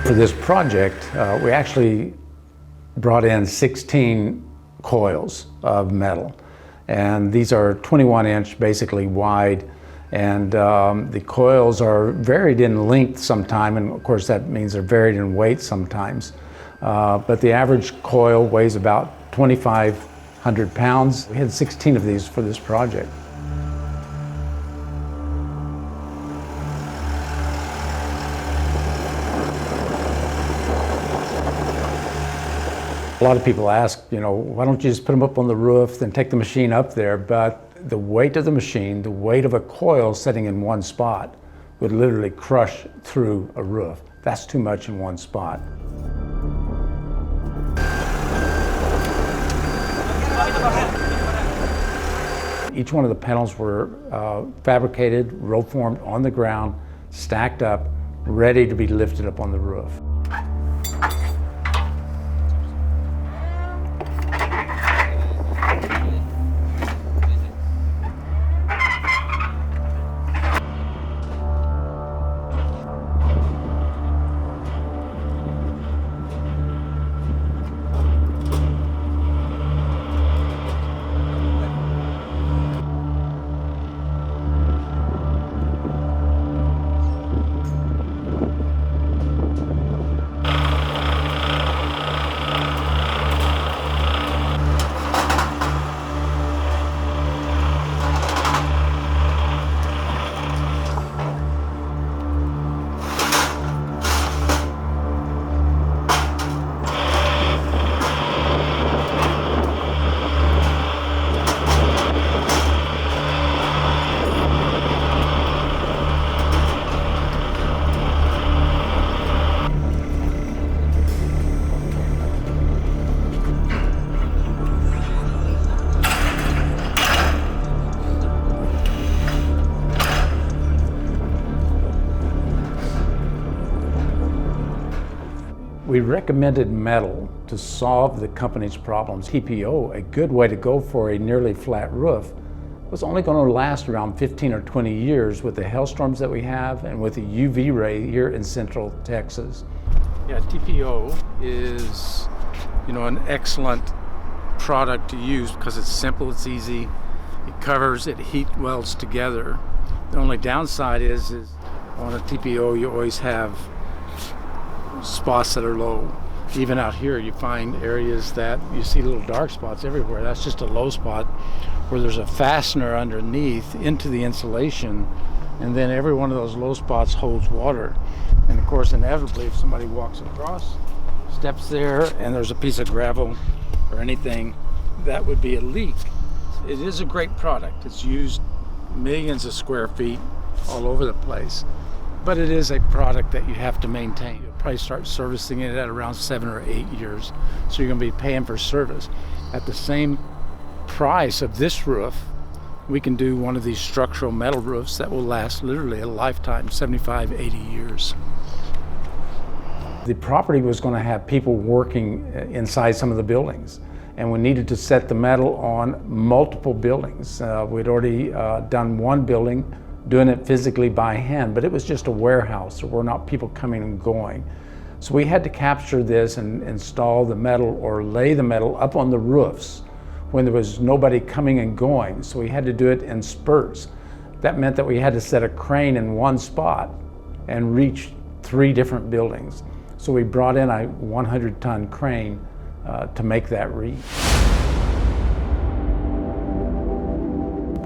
For this project, we actually brought in 16 coils of metal, and these are 21-inch basically wide, and the coils are varied in length sometime, and of course that means they're varied in weight sometimes, but the average coil weighs about 2,500 pounds. We had 16 of these for this project. A lot of people ask, why don't you just put them up on the roof, then take the machine up there? But the weight of the machine, the weight of a coil sitting in one spot would literally crush through a roof. That's too much in one spot. Each one of the panels were fabricated, roll formed on the ground, stacked up, ready to be lifted up on the roof. We recommended metal to solve the company's problems. TPO, a good way to go for a nearly flat roof, was only going to last around 15 or 20 years with the hailstorms that we have and with the UV ray here in Central Texas. Yeah, TPO is, an excellent product to use because it's simple, it's easy, it covers, it heat welds together. The only downside is on a TPO you always have spots that are low. Even out here you find areas that you see little dark spots everywhere. That's just a low spot where there's a fastener underneath into the insulation, and then every one of those low spots holds water. And of course, inevitably, if somebody walks across, steps there, and there's a piece of gravel or anything, that would be a leak. It is a great product. It's used millions of square feet all over the place, but it is a product that you have to maintain. You'll probably start servicing it at around 7 or 8 years, so you're going to be paying for service. At the same price of this roof, we can do one of these structural metal roofs that will last literally a lifetime, 75, 80 years. The property was going to have people working inside some of the buildings, and we needed to set the metal on multiple buildings. We'd already done one building, doing it physically by hand, but it was just a warehouse. There were not people coming and going. So we had to capture this and install the metal or lay the metal up on the roofs when there was nobody coming and going. So we had to do it in spurts. That meant that we had to set a crane in one spot and reach 3 different buildings. So we brought in a 100-ton crane to make that reach.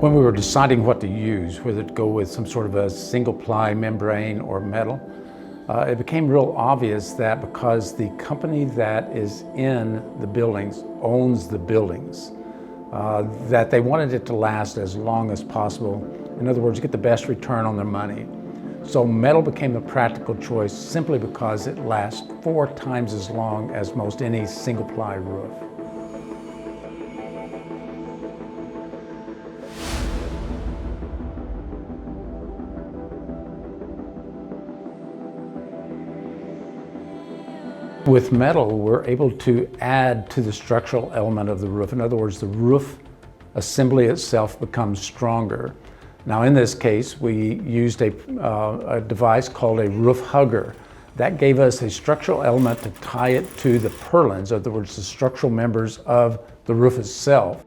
When we were deciding what to use, whether to go with some sort of a single-ply membrane or metal, it became real obvious that because the company that is in the buildings owns the buildings, that they wanted it to last as long as possible. In other words, get the best return on their money. So metal became the practical choice simply because it lasts 4 times as long as most any single-ply roof. With metal, we're able to add to the structural element of the roof. In other words, the roof assembly itself becomes stronger. Now in this case, we used a device called a roof hugger. That gave us a structural element to tie it to the purlins, in other words, the structural members of the roof itself.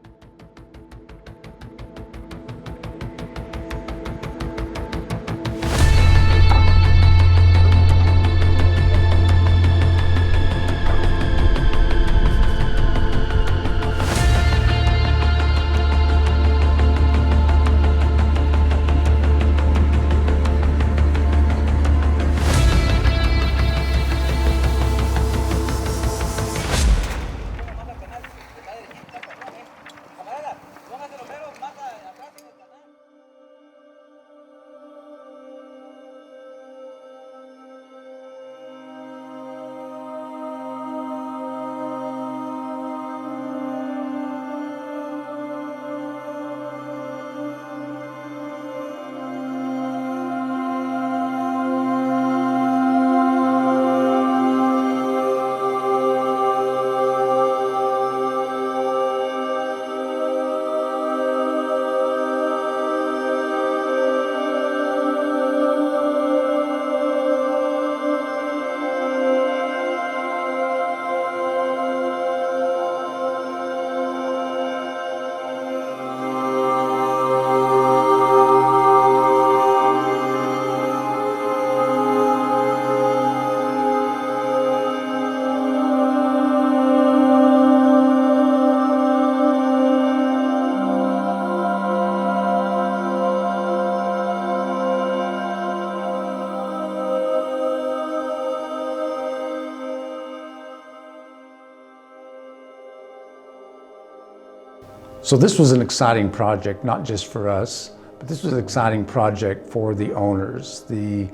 So this was an exciting project, not just for us, but this was an exciting project for the owners. The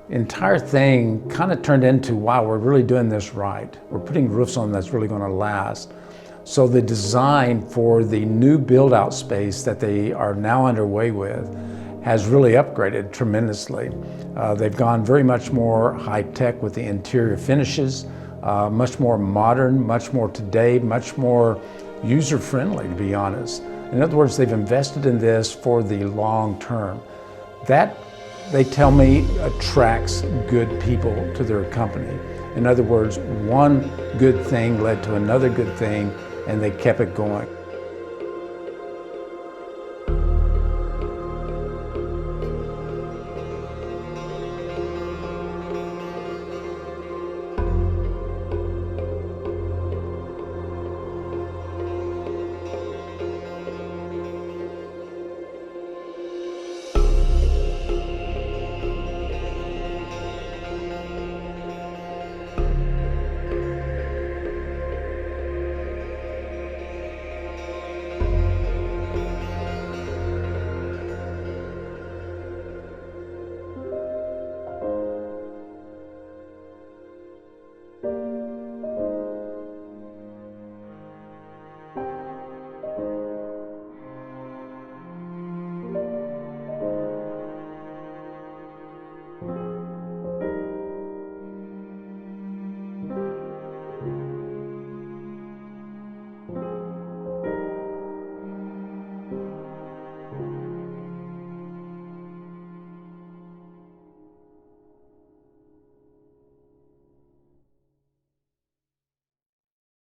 entire thing kind of turned into, wow, we're really doing this right. We're putting roofs on that's really going to last. So the design for the new build-out space that they are now underway with has really upgraded tremendously. They've gone very much more high-tech with the interior finishes, much more modern, much more today, much more user-friendly, to be honest. In other words, they've invested in this for the long term. That, they tell me, attracts good people to their company. In other words, one good thing led to another good thing, and they kept it going.